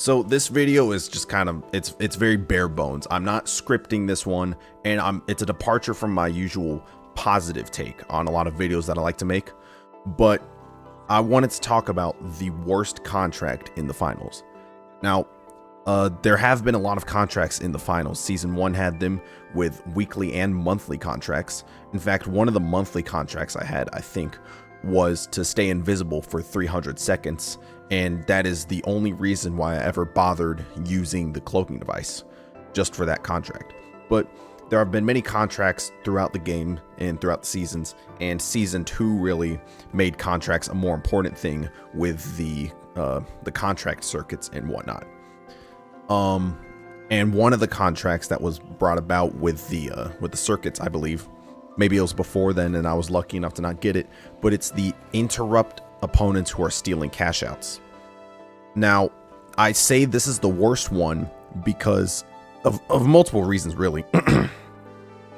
So this video is just kind of, it's very bare bones. I'm not scripting this one, and it's a departure from my usual positive take on a lot of videos that I like to make. But I wanted to talk about the worst contract in the finals. Now, there have been a lot of contracts in the finals. Season 1 had them with weekly and monthly contracts. In fact, one of the monthly contracts I had, I think, was to stay invisible for 300 seconds, and that is the only reason why I ever bothered using the cloaking device, just for that contract. But there have been many contracts throughout the game and throughout the seasons, and Season 2 really made contracts a more important thing with the contract circuits and whatnot. And one of the contracts that was brought about with the circuits, I believe, maybe it was before then and I was lucky enough to not get it, but it's the interrupt opponents who are stealing cash outs. Now, I say this is the worst one because of multiple reasons, really.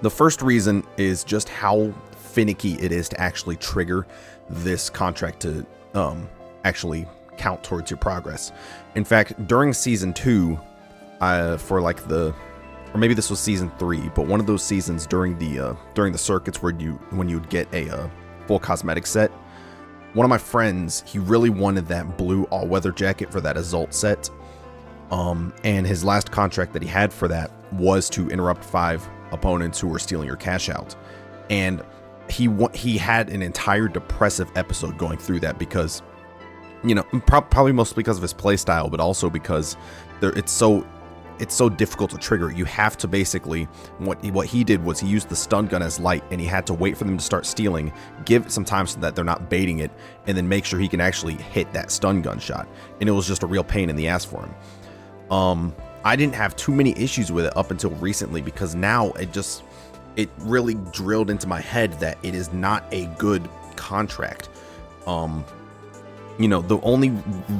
The first reason is just how finicky it is to actually trigger this contract to actually count towards your progress. In fact, during Season 2, for like or maybe this was Season 3, but one of those seasons during the circuits when you'd get a full cosmetic set, one of my friends, he really wanted that blue all-weather jacket for that Assault set, and his last contract that he had for that was to interrupt 5 opponents who were stealing your cash out, and he had an entire depressive episode going through that because, you know, probably mostly because of his playstyle, but also because it's so difficult to trigger. You have to basically, what he did was he used the stun gun as light, and he had to wait for them to start stealing, give it some time so that they're not baiting it, and then make sure he can actually hit that stun gun shot. And it was just a real pain in the ass for him. I didn't have too many issues with it up until recently, because now it really drilled into my head that it is not a good contract. You know, the only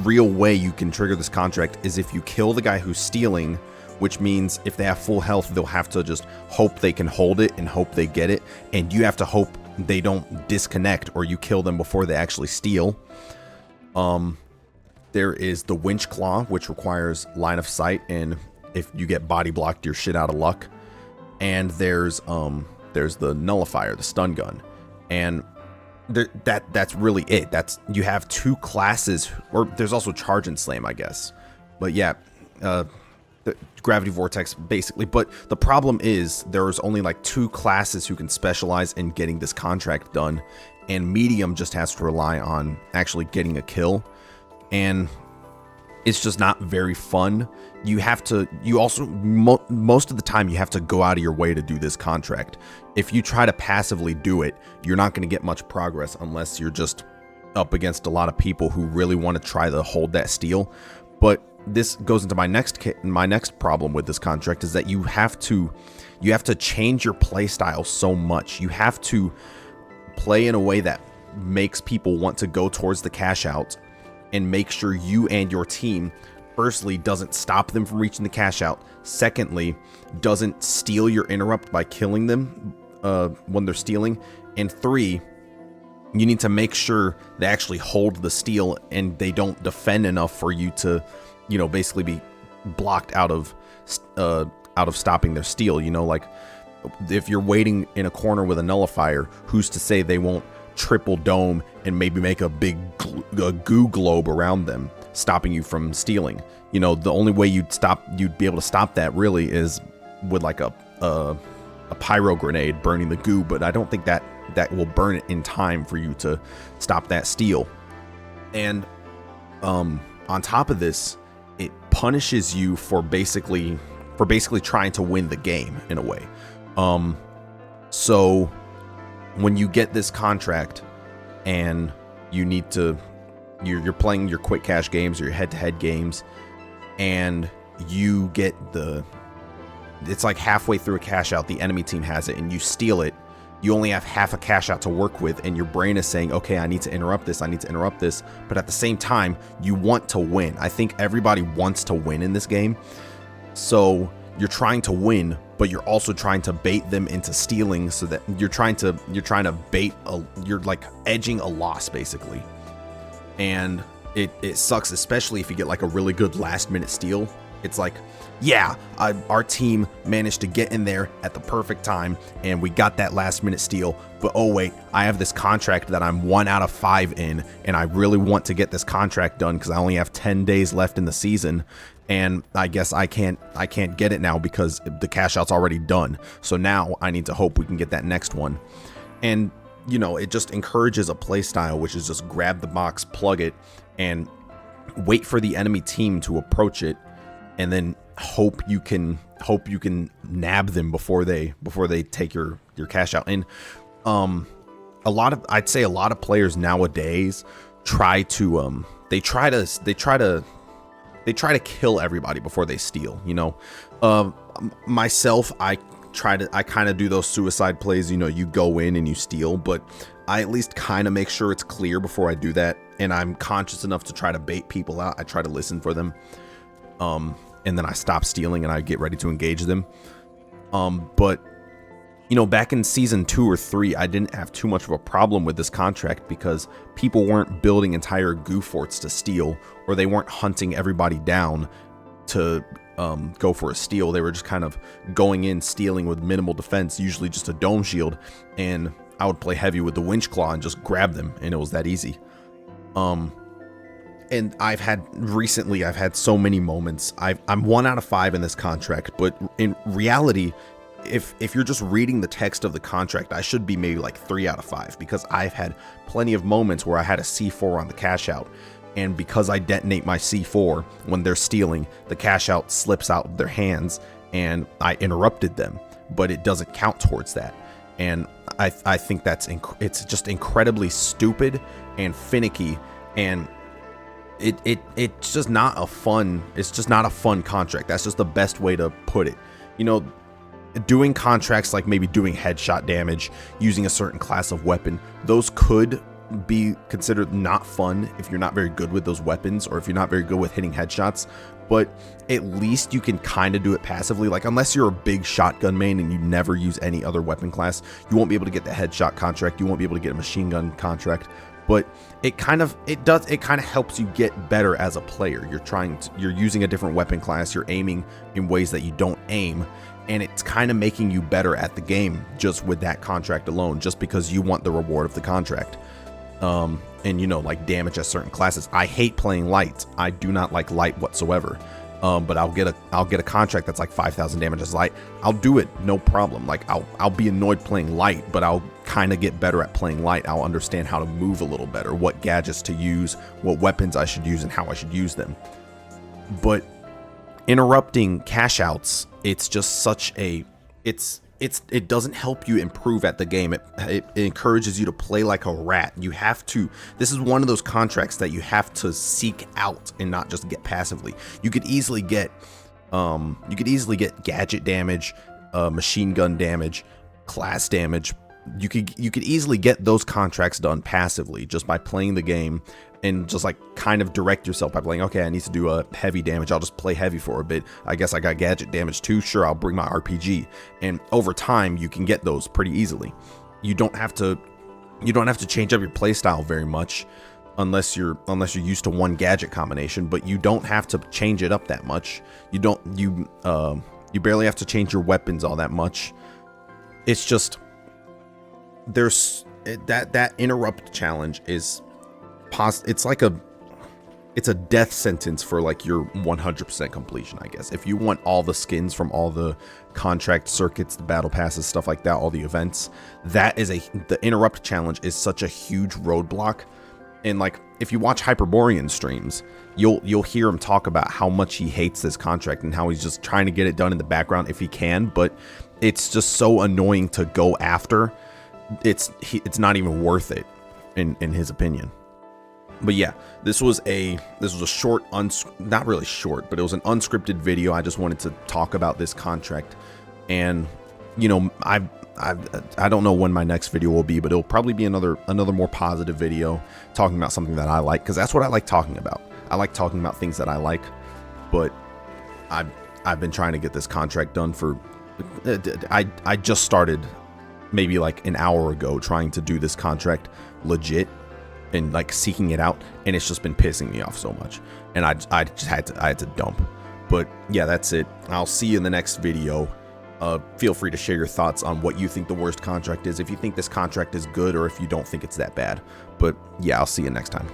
real way you can trigger this contract is if you kill the guy who's stealing, which means if they have full health, they'll have to just hope they can hold it and hope they get it. And you have to hope they don't disconnect, or you kill them before they actually steal. There is the winch claw, which requires line of sight, and if you get body blocked, you're shit out of luck. And there's the nullifier, the stun gun, and that's really it. You have 2 classes, or there's also charge and slam, I guess. But yeah, the gravity vortex basically. But the problem is there's only like 2 classes who can specialize in getting this contract done, and medium just has to rely on actually getting a kill, and it's just not very fun. Most of the time you have to go out of your way to do this contract. If you try to passively do it, you're not going to get much progress unless you're just up against a lot of people who really want to try to hold that steal. But this goes into my next problem with this contract, is that you have to change your play style so much. You have to play in a way that makes people want to go towards the cash out, and make sure you and your team, firstly, doesn't stop them from reaching the cash out. Secondly, doesn't steal your interrupt by killing them when they're stealing. And 3, you need to make sure they actually hold the steal and they don't defend enough for you to, you know, basically be blocked out of stopping their steal. You know, like if you're waiting in a corner with a nullifier, who's to say they won't triple dome and maybe make a big goo globe around them, stopping you from stealing? You know, the only way you'd be able to stop that really is with like a pyro grenade burning the goo, but I don't think that will burn it in time for you to stop that steal. And on top of this, it punishes you for basically trying to win the game in a way. So when you get this contract and you're playing your quick cash games or your head-to-head games, and you get it's like halfway through a cash out, the enemy team has it and you steal it, you only have half a cash out to work with, and your brain is saying, okay, I need to interrupt this, but at the same time, you want to win. I think everybody wants to win in this game, so you're trying to win, but you're also trying to bait them into stealing, so that you're trying to bait you're like edging a loss basically. And it sucks, especially if you get like a really good last minute steal. It's like, yeah, our team managed to get in there at the perfect time and we got that last minute steal, but oh wait, I have this contract that I'm 1 out of 5 in, and I really want to get this contract done because I only have 10 days left in the season, and I guess I can't get it now because the cash out's already done. So now I need to hope we can get that next one. And you know, it just encourages a play style, which is just grab the box, plug it, and wait for the enemy team to approach it, and then hope you can nab them before they take your cash out. And I'd say a lot of players nowadays try to kill everybody before they steal, you know. Myself, I kind of do those suicide plays, you know, you go in and you steal, but I at least kind of make sure it's clear before I do that, and I'm conscious enough to try to bait people out. I try to listen for them, and then I stop stealing and I get ready to engage them. But you know, back in season 2 or 3, I didn't have too much of a problem with this contract because people weren't building entire goo forts to steal, or they weren't hunting everybody down to go for a steal. They were just kind of going in, stealing with minimal defense, usually just a dome shield, and I would play heavy with the winch claw and just grab them, and it was that easy. And I've had so many moments. I'm 1 out of 5 in this contract, but in reality, if you're just reading the text of the contract, I should be maybe like 3 out of 5, because I've had plenty of moments where I had a C4 on the cash out, and because I detonate my C4 when they're stealing, the cash out slips out of their hands and I interrupted them, but it doesn't count towards that. And I think it's just incredibly stupid and finicky, and it's just not a fun contract. That's just the best way to put it. You know, doing contracts like maybe doing headshot damage, using a certain class of weapon, those could be considered not fun if you're not very good with those weapons, or if you're not very good with hitting headshots, but at least you can kind of do it passively. Like, unless you're a big shotgun main and you never use any other weapon class, you won't be able to get the headshot contract, you won't be able to get a machine gun contract, but it kind of helps you get better as a player. You're using a different weapon class, you're aiming in ways that you don't aim, and it's kind of making you better at the game just with that contract alone, just because you want the reward of the contract. And you know, like damage at certain classes. I hate playing light. I do not like light whatsoever. But I'll get a contract that's like 5,000 damage as light. I'll do it, no problem. Like I'll be annoyed playing light, but I'll kind of get better at playing light. I'll understand how to move a little better, what gadgets to use, what weapons I should use, and how I should use them. But interrupting cash outs, it's just such a it doesn't help you improve at the game. It encourages you to play like a rat. This is one of those contracts that you have to seek out and not just get passively. You could easily get gadget damage, machine gun damage, class damage. You could easily get those contracts done passively just by playing the game, and just like kind of direct yourself by playing, okay, I need to do a heavy damage, I'll just play heavy for a bit. I guess I got gadget damage too, sure, I'll bring my RPG. And over time you can get those pretty easily. You don't have to change up your playstyle very much unless you're used to one gadget combination, but you don't have to change it up that much. You barely have to change your weapons all that much. It's just that interrupt challenge is it's a death sentence for like your 100% completion, I guess. If you want all the skins from all the contract circuits, the battle passes, stuff like that, all the events, the interrupt challenge is such a huge roadblock. And like, if you watch Hyperborean streams, you'll hear him talk about how much he hates this contract and how he's just trying to get it done in the background if he can, but it's just so annoying to go after. It's not even worth it in his opinion. But yeah, this was a short, not really short, but it was an unscripted video. I just wanted to talk about this contract, and you know, I don't know when my next video will be, but it'll probably be another more positive video talking about something that I like, because that's what I like talking about. I like talking about things that I like, but I've been trying to get this contract done for I just started maybe like an hour ago trying to do this contract legit. and like seeking it out, and it's just been pissing me off so much, and I just had to dump. But yeah, that's it. I'll see you in the next video. Feel free to share your thoughts on what you think the worst contract is, if you think this contract is good or if you don't think it's that bad. But yeah, I'll see you next time.